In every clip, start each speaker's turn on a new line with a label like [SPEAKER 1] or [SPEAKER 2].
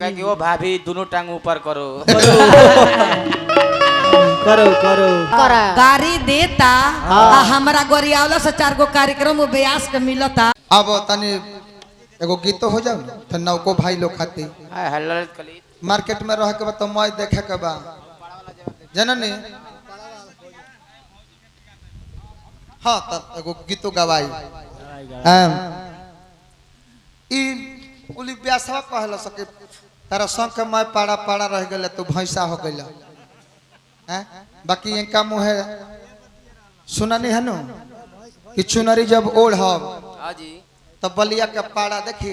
[SPEAKER 1] कि वो भाभी दोनों टांग ऊपर करो
[SPEAKER 2] करो करो
[SPEAKER 3] गाड़ी देता हमारा गोरियावला से 4 गो कार्यक्रम ब्यास के मिलता।
[SPEAKER 4] अब तनी एगो गीत हो जाओ तो नौको भाई लोग खाती मार्केट में रह के बा तो मैं देखे के बा जननी। हाँ तब एगो गीतो गवाई ई उली ब्यासवा कहला सके तारा संग के मैं पाड़ा पाड़ा रह गले तो भैंसा हो गइला हैं। बाकी इनका मुहे सुननी है नु कि चुनरी जब ओढ़ तब बलिया के पाड़ा देखी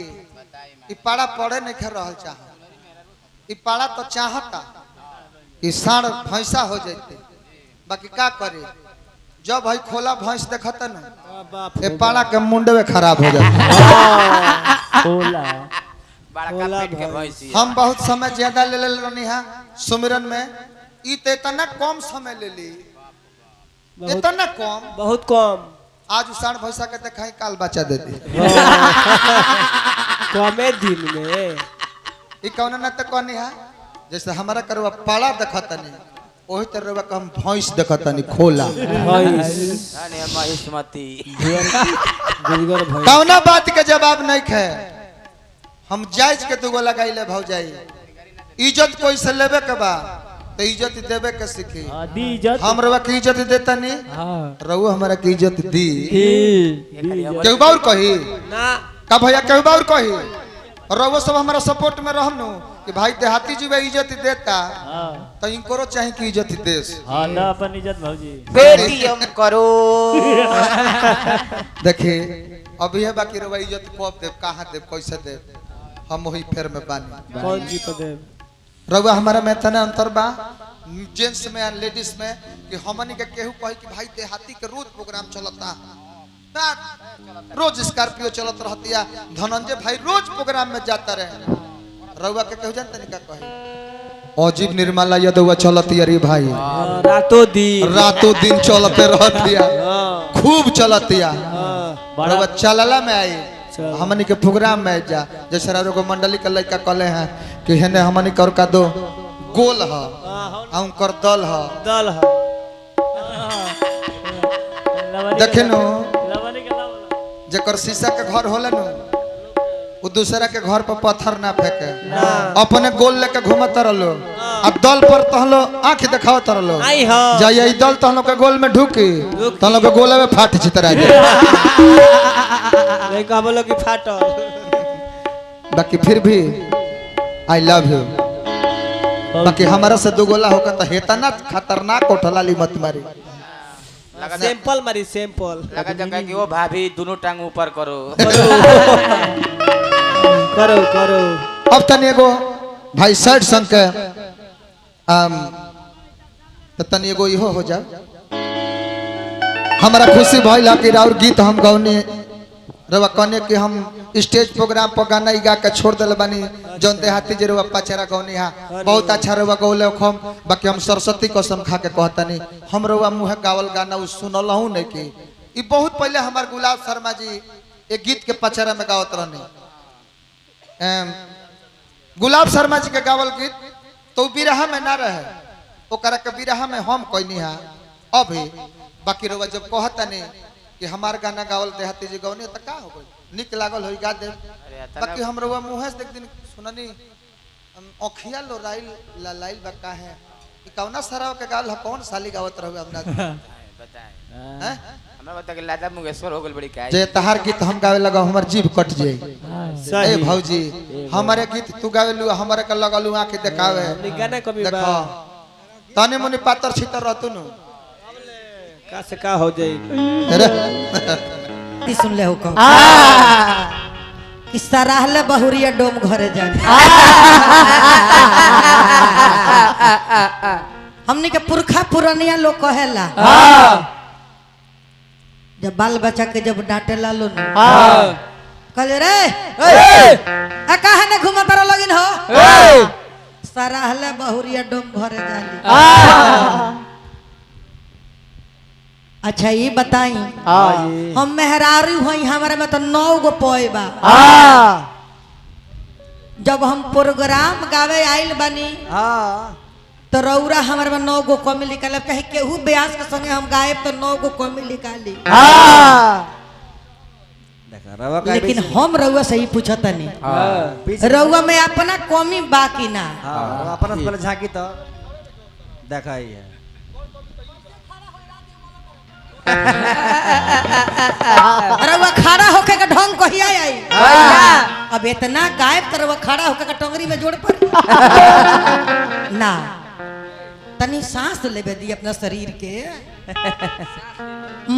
[SPEAKER 4] ई पाड़ा पड़े नहीं कर रहल चाह ई पाड़ा तो चाहता कि साढ़ भैंसा हो जाते। बाकी का करे जब भाई खोला भैंस देखता न ये पाड़ा के मुंडवे खराब हो जाता। हम बहुत समय ज्यादा ले लेनी है सुमिरन में ई तो इतना कम समय ले ली इतना कम
[SPEAKER 2] बहुत कम।
[SPEAKER 4] आज साढ़ भैंसा के देखाई काल बचा देती
[SPEAKER 2] कमे दिन में
[SPEAKER 4] ई कौन न तो कहनी है जैसे हमारा करवा पाड़ा देखता नहीं वही तरह का हम भैंस देखता नहीं खोला कौना बात के जवाब नहीं खे हम जायज के दुगो लगाई ले भाव जाई इज्जत कोई से लेबे के बा तो इज्जत देवे के सीखी हम रवा की इज्जत देता नहीं रवो हमारा की इज्जत दी केहू बाउर कही
[SPEAKER 2] ना
[SPEAKER 4] का भैया केहू बाउर कही रवो सब हमारा सपोर्ट में रहनु कि भाई देहाती जी इज्जत देता तो इनको चाहिए कि इज्जत देस
[SPEAKER 2] हां ना अपन इज्जत भौजी
[SPEAKER 1] पेटीएम करो
[SPEAKER 4] देखिए अभी है बाकी रवा इज्जत कब देव कहाँ देव कैसे देव हम वही फेर में बानी
[SPEAKER 2] कौन जी पदे
[SPEAKER 4] रवा हमारा में तना अंतर बा जेंट्स में और लेडीज में कि हमनी के केहू कही कि भाई देहाती के रोज प्रोग्राम चलता ना रोज स्कॉर्पियो चलत रहती है धनंजय भाई रोज प्रोग्राम में जाता रहे रवा के केहू जानता नहीं का कही अजीब निर्मला यादव चलती अरे भाई रातों दिन चलते रहती है खूब चलती है रवा चलला में आई हमनी के प्रोग्राम में जा जैसे को मंडली के लड़का कहले हैं कि हेने हमनी कर का दो गोल है हम कर दल है देखे नो जकर शीशा के घर होला नु वो दूसरा के घर पर पत्थर ना फेंके अपने गोल लेके घूमत रहलो आ दल पर तहलो आंख दिखाओ तरलो जाइए दल तहलो के गोल में ढुकी तहलो के गोले में फाट चितरा जाए
[SPEAKER 2] नहीं का बोलो कि फाटल।
[SPEAKER 4] बाकी फिर भी आई लव यू बाकी हमारा से दो गोला होगा तो हेता ना खतरनाक उठलाली मत मारी
[SPEAKER 2] सैंपल मारी सैंपल
[SPEAKER 1] लगा जगह कि वो भाभी दोनों टांग ऊपर करो
[SPEAKER 2] करो करो।
[SPEAKER 4] अब तनी एगो भाई शर्ट संग के तो तनी एगो इहो हो जा हमारा खुशी भइल कि और गीत हम गौने रवा कहने कि हम स्टेज प्रोग्राम पर गाना गा के छोड़ दिल बानी जौन देहाती जे रवा पचरा गौनी हा बहुत अच्छा रवा गौले हम बाकी हम सरस्वती कसम खा के कहतनी हम रवा मुँह गावल गाना उ सुनलहू नहीं कि ई बहुत पहले हमार गुलाब शर्मा जी एक गीत के पचरा में गावत रहनी गुलाब शर्मा जी के गावल गीत तो बिरहा में ना रहे ओकरा के बिरहा में हम कहनी हा अभी बाकी रवा जब कहता नहीं कि हमार गाना गावल देहाती जी गौनी तो का हो गई निक लागल होई गा दे बाकी हम रवा मुँह से एक दिन सुननी ओखिया लो राइल लाइल बका है ई कौना सराव के गाल ह कौन साली गावत रहबे हमरा
[SPEAKER 1] बताएं हैं हमरा बता के लादा मुंगेश्वर हो गेल बड़ी का
[SPEAKER 4] जे तहार गीत हम गावे लगा हमर जीभ कट जाई ए भौजी हमारे गीत तू गावे लू हमारे के लगलू आंख देखावे
[SPEAKER 2] गाना कभी बा
[SPEAKER 4] देखो तने मुनि पातर छितर रहतु नु
[SPEAKER 2] का से का हो जाई
[SPEAKER 3] ती सुन ले हो को कि सराहले बहुरिया डोम घरे जाने हमनी के पुरखा पुरानिया लोग कहेला जब बाल बच्चा के जब डांटे ला लो कहले रे आ काहे ने घुमा तारा लगिन हो सराहले बहुरिया डोम घरे जाली। अच्छा ये बताई हम मेहरारू हई हमारे में तो 9 गो पोए बा जब हम प्रोग्राम गावे आइल बनी
[SPEAKER 2] हाँ
[SPEAKER 3] तो रौरा हमारे में 9 गो कमी निकाल कहे केहू ब्यास के संगे हम गायब तो 9 गो कमी निकाली
[SPEAKER 2] देखा रवा का
[SPEAKER 3] लेकिन हम रउआ से ही पूछता नहीं
[SPEAKER 2] पीछे
[SPEAKER 3] रउआ में अपना कमी बाकी ना
[SPEAKER 2] हाँ अपना से पहले झांकी तो देखा ही है
[SPEAKER 3] रउआ खड़ा होके का ढंग कहिया आई अब इतना गायब तो रउआ खड़ा होके का टंगरी में जोड़ पर ना तनी सांस लेबे दी अपना शरीर के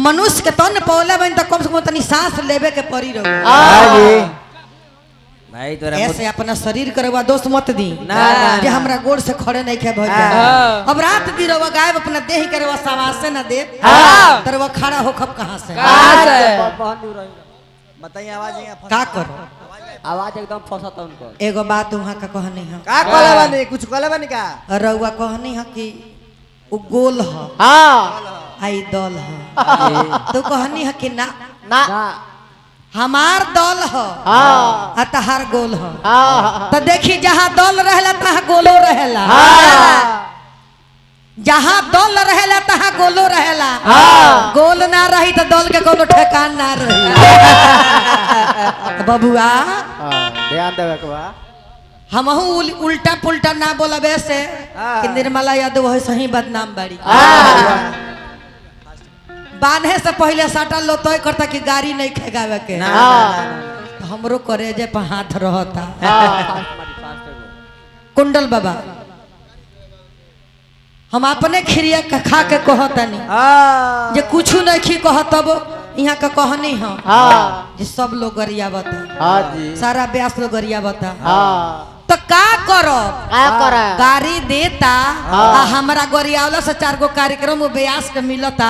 [SPEAKER 3] मनुष्य के तन पौला बन तो कम से कम तनी सांस लेबे के पड़ी रहो
[SPEAKER 2] भाई तो
[SPEAKER 3] ऐसे अपना शरीर के रउआ दोस्त मत दी
[SPEAKER 2] ना
[SPEAKER 3] जे हमरा गोड़ से खड़े नहीं खे भज अब रात दी रउआ गायब अपना देह के रउआ समाज से ना दे तो रउआ खड़ा हो खब कहां से
[SPEAKER 2] बताइए आवाज
[SPEAKER 3] का करो
[SPEAKER 1] आवाज एकदम फंसता उनको।
[SPEAKER 3] एगो बात वहाँ का कहनी है
[SPEAKER 2] का कहले बानी कुछ कहले बानी का
[SPEAKER 3] रउआ कहनी है कि उ गोल है आई दल है तो कहनी है कि ना
[SPEAKER 1] ना
[SPEAKER 3] हमार दल है आ तहार गोल है तो देखी जहाँ दल रहेला तहाँ गोलो रहेला जहाँ दल रहेला तहाँ गोलो रहेला गोल ना रही तो दल के कोनो ठेकान ना रही बबुआ
[SPEAKER 1] ध्यान देवे के बा।
[SPEAKER 3] हमहू उल्टा पुल्टा ना बोलबे से कि निर्मला यादव है सही बदनाम बाड़ी बांधे से पहले साटा लो तय करता कि गाड़ी नहीं खेगावे के तो हमरो करेजे पे हाथ रहता कुंडल बाबा हम अपने खिरिया खा के कहतनी जे कुछ नहीं खी कह तब यहाँ का कहनी है जे सब लोग गरिया बता सारा ब्यास लोग गरिया बता तो का करो गाड़ी देता हमारा गरियावला से 4 गो कार्यक्रम वो ब्यास के मिलता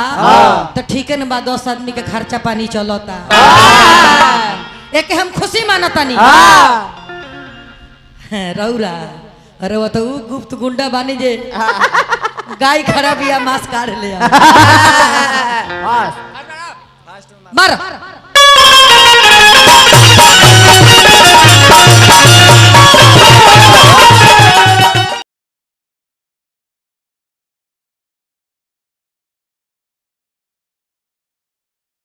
[SPEAKER 3] तो ठीक है ना बा 10 आदमी के खर्चा पानी चलता एक हम खुशी मानता नहीं रौरा अरे वो तो गुप्त गुंडा बानी जे गाय खराब या मांस काट ले मार